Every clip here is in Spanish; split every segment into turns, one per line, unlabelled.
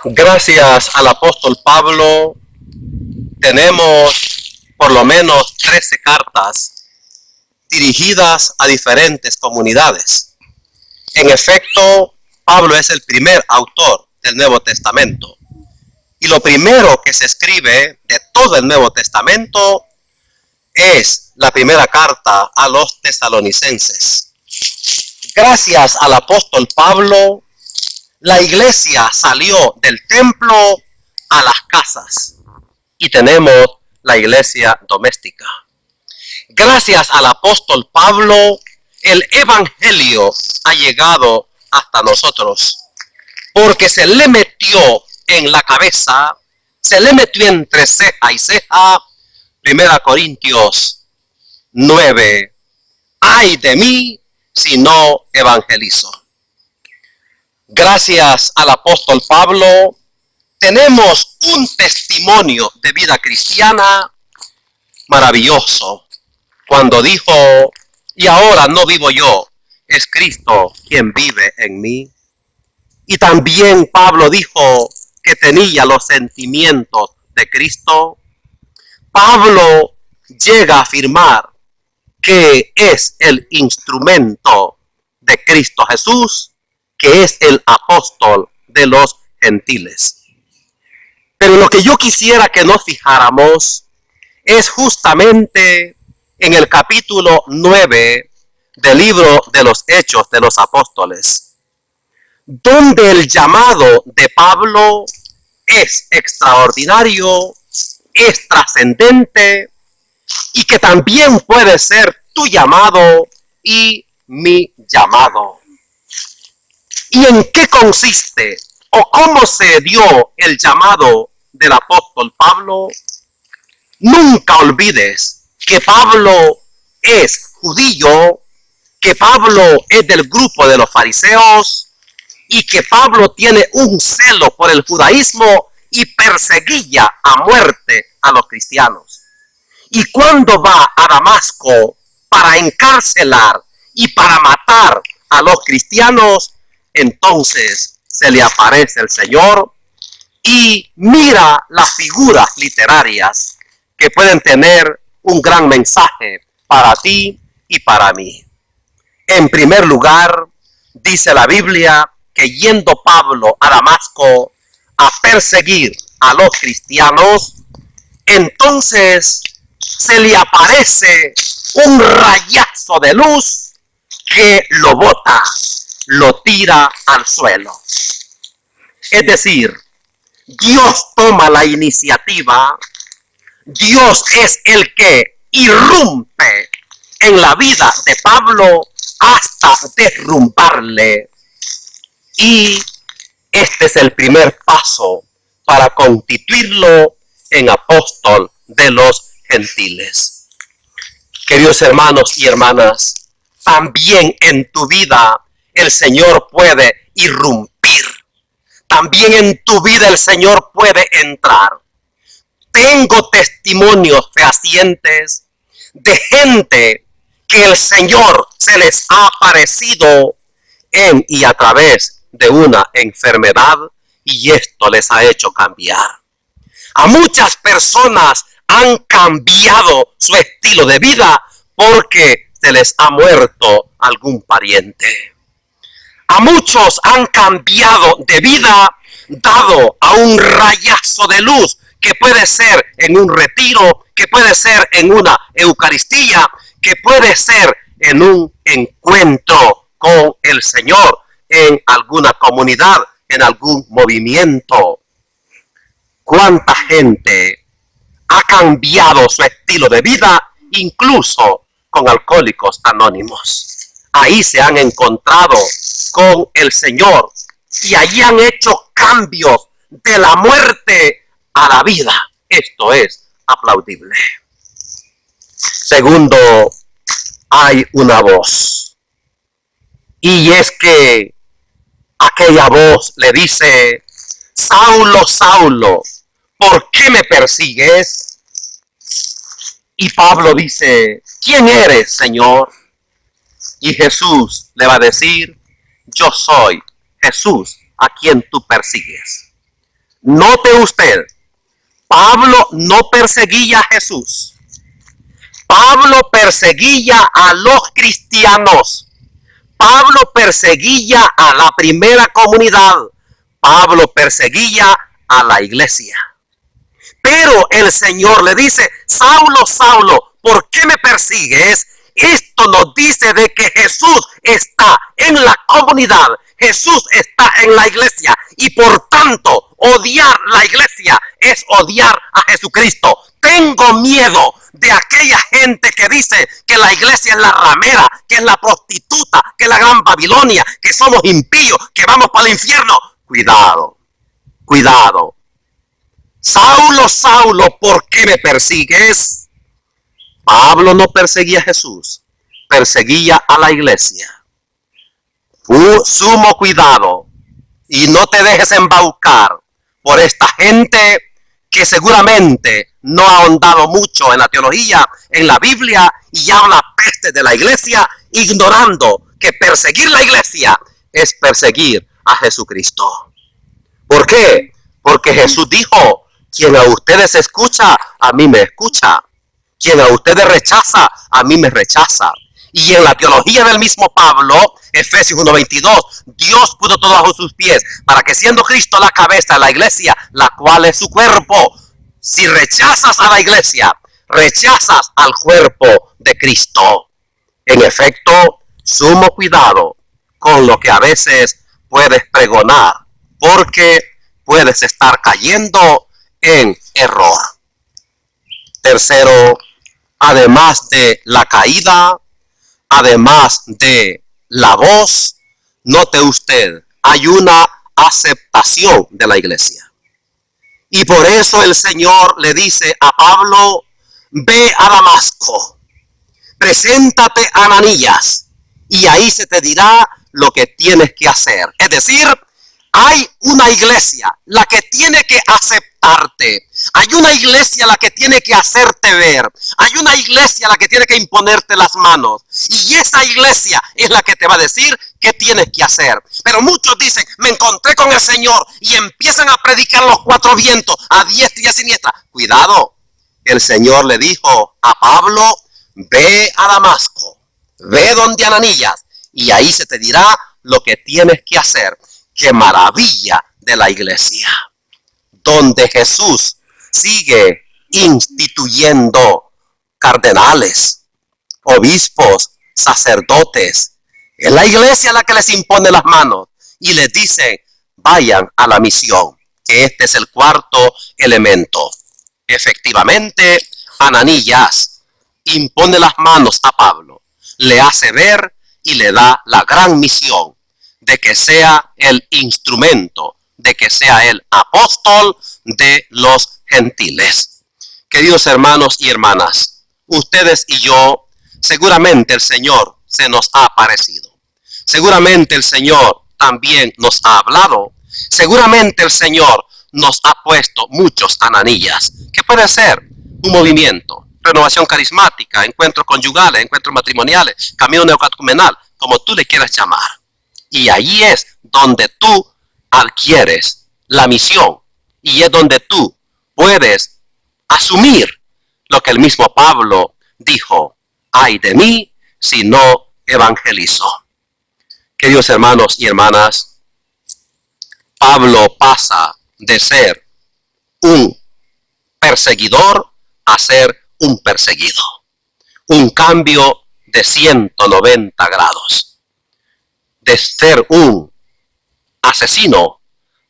Gracias al apóstol Pablo tenemos por lo menos 13 cartas dirigidas a diferentes comunidades. En efecto, Pablo es el primer autor del Nuevo Testamento. Y lo primero que se escribe de todo el Nuevo Testamento es la primera carta a los tesalonicenses. Gracias al apóstol Pablo, la iglesia salió del templo a las casas y tenemos la iglesia doméstica. Gracias al apóstol Pablo, el evangelio ha llegado hasta nosotros, porque se le metió en la cabeza, se le metió entre ceja y ceja. 1 Corintios 9. Ay de mí si no evangelizo. Gracias al apóstol Pablo, tenemos un testimonio de vida cristiana maravilloso, cuando dijo: y ahora no vivo yo, es Cristo quien vive en mí. Y también Pablo dijo que tenía los sentimientos de Cristo. Pablo llega a afirmar que es el instrumento de Cristo Jesús, que es el apóstol de los gentiles. Pero lo que yo quisiera que nos fijáramos es justamente en el capítulo 9 del libro de los Hechos de los Apóstoles, donde el llamado de Pablo es extraordinario, es trascendente, y que también puede ser tu llamado y mi llamado. ¿Y en qué consiste o cómo se dio el llamado del apóstol Pablo? Nunca olvides que Pablo es judío, que Pablo es del grupo de los fariseos y que Pablo tiene un celo por el judaísmo y perseguía a muerte a los cristianos. Y cuando va a Damasco para encarcelar y para matar a los cristianos, entonces se le aparece el Señor y mira las figuras literarias que pueden tener un gran mensaje para ti y para mí. En primer lugar, dice la Biblia que yendo Pablo a Damasco a perseguir a los cristianos, entonces se le aparece un rayazo de luz que lo bota, lo tira al suelo. Es decir, Dios toma la iniciativa, Dios es el que irrumpe en la vida de Pablo hasta derrumbarle. Y este es el primer paso para constituirlo en apóstol de los gentiles. Queridos hermanos y hermanas, también en tu vida el Señor puede irrumpir. También en tu vida el Señor puede entrar. Tengo testimonios fehacientes de gente que el Señor se les ha aparecido en y a través de una enfermedad, y esto les ha hecho cambiar. A muchas personas han cambiado su estilo de vida porque se les ha muerto algún pariente. A muchos han cambiado de vida dado a un rayazo de luz, que puede ser en un retiro, que puede ser en una Eucaristía, que puede ser en un encuentro con el Señor, en alguna comunidad, en algún movimiento. ¿Cuánta gente ha cambiado su estilo de vida, incluso con Alcohólicos Anónimos? Ahí se han encontrado con el Señor y allí han hecho cambios de la muerte a la vida. Esto es aplaudible. Segundo, hay una voz. Y es que aquella voz le dice: Saulo, Saulo, ¿por qué me persigues? Y Pablo dice: ¿quién eres, Señor? Y Jesús le va a decir: yo soy Jesús a quien tú persigues. Note usted, Pablo no perseguía a Jesús. Pablo perseguía a los cristianos. Pablo perseguía a la primera comunidad. Pablo perseguía a la iglesia. Pero el Señor le dice: Saulo, Saulo, ¿por qué me persigues? Esto nos dice de que Jesús está en la comunidad. Jesús está en la iglesia. Y por tanto, odiar la iglesia es odiar a Jesucristo. Tengo miedo de aquella gente que dice que la iglesia es la ramera, que es la prostituta, que es la gran Babilonia, que somos impíos, que vamos para el infierno. Cuidado, cuidado. Saulo, Saulo, ¿por qué me persigues? Pablo no perseguía a Jesús, perseguía a la iglesia. Sumo cuidado y no te dejes embaucar por esta gente que seguramente no ha ahondado mucho en la teología, en la Biblia, y habla peste de la iglesia, ignorando que perseguir la iglesia es perseguir a Jesucristo. ¿Por qué? Porque Jesús dijo: quien a ustedes escucha, a mí me escucha. Quien a ustedes rechaza, a mí me rechaza. Y en la teología del mismo Pablo, Efesios 1:22, Dios puso todo bajo sus pies, para que siendo Cristo la cabeza de la iglesia, la cual es su cuerpo. Si rechazas a la iglesia, rechazas al cuerpo de Cristo. En efecto, sumo cuidado con lo que a veces puedes pregonar, porque puedes estar cayendo en error. Tercero, además de la caída, además de la voz, note usted, hay una aceptación de la iglesia. Y por eso el Señor le dice a Pablo: ve a Damasco, preséntate a Ananías, y ahí se te dirá lo que tienes que hacer. Es decir, hay una iglesia la que tiene que aceptarte. Hay una iglesia la que tiene que hacerte ver. Hay una iglesia la que tiene que imponerte las manos. Y esa iglesia es la que te va a decir qué tienes que hacer. Pero muchos dicen: me encontré con el Señor, y empiezan a predicar los cuatro vientos, a diestra y a siniestra. Cuidado. El Señor le dijo a Pablo: ve a Damasco, ve donde Ananías, y ahí se te dirá lo que tienes que hacer. ¡Qué maravilla de la iglesia! Donde Jesús sigue instituyendo cardenales, obispos, sacerdotes. Es la iglesia la que les impone las manos y les dice: vayan a la misión. Que este es el cuarto elemento. Efectivamente, Ananías impone las manos a Pablo, le hace ver y le da la gran misión de que sea el instrumento, de que sea el apóstol de los gentiles. Queridos hermanos y hermanas, ustedes y yo, seguramente el Señor se nos ha aparecido. Seguramente el Señor también nos ha hablado. Seguramente el Señor nos ha puesto muchos Ananías, que puede ser un movimiento, renovación carismática, encuentros conyugales, encuentros matrimoniales, camino neocatecumenal, como tú le quieras llamar. Y allí es donde tú adquieres la misión. Y es donde tú puedes asumir lo que el mismo Pablo dijo: ay de mí si no evangelizo. Queridos hermanos y hermanas, Pablo pasa de ser un perseguidor a ser un perseguido. Un cambio de 190 grados. De ser un asesino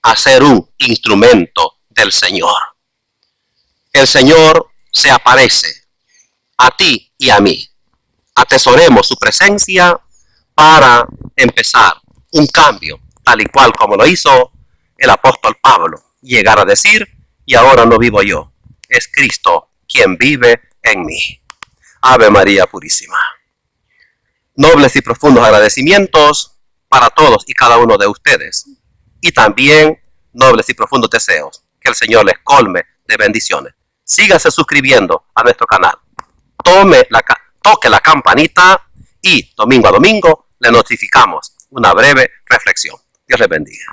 a ser un instrumento del Señor. El Señor se aparece a ti y a mí. Atesoremos su presencia para empezar un cambio, tal y cual como lo hizo el apóstol Pablo. Llegar a decir: y ahora no vivo yo, es Cristo quien vive en mí. Ave María Purísima. Nobles y profundos agradecimientos para todos y cada uno de ustedes. Y también nobles y profundos deseos. Que el Señor les colme de bendiciones. Sígase suscribiendo a nuestro canal. Toque la campanita y domingo a domingo le notificamos una breve reflexión. Dios les bendiga.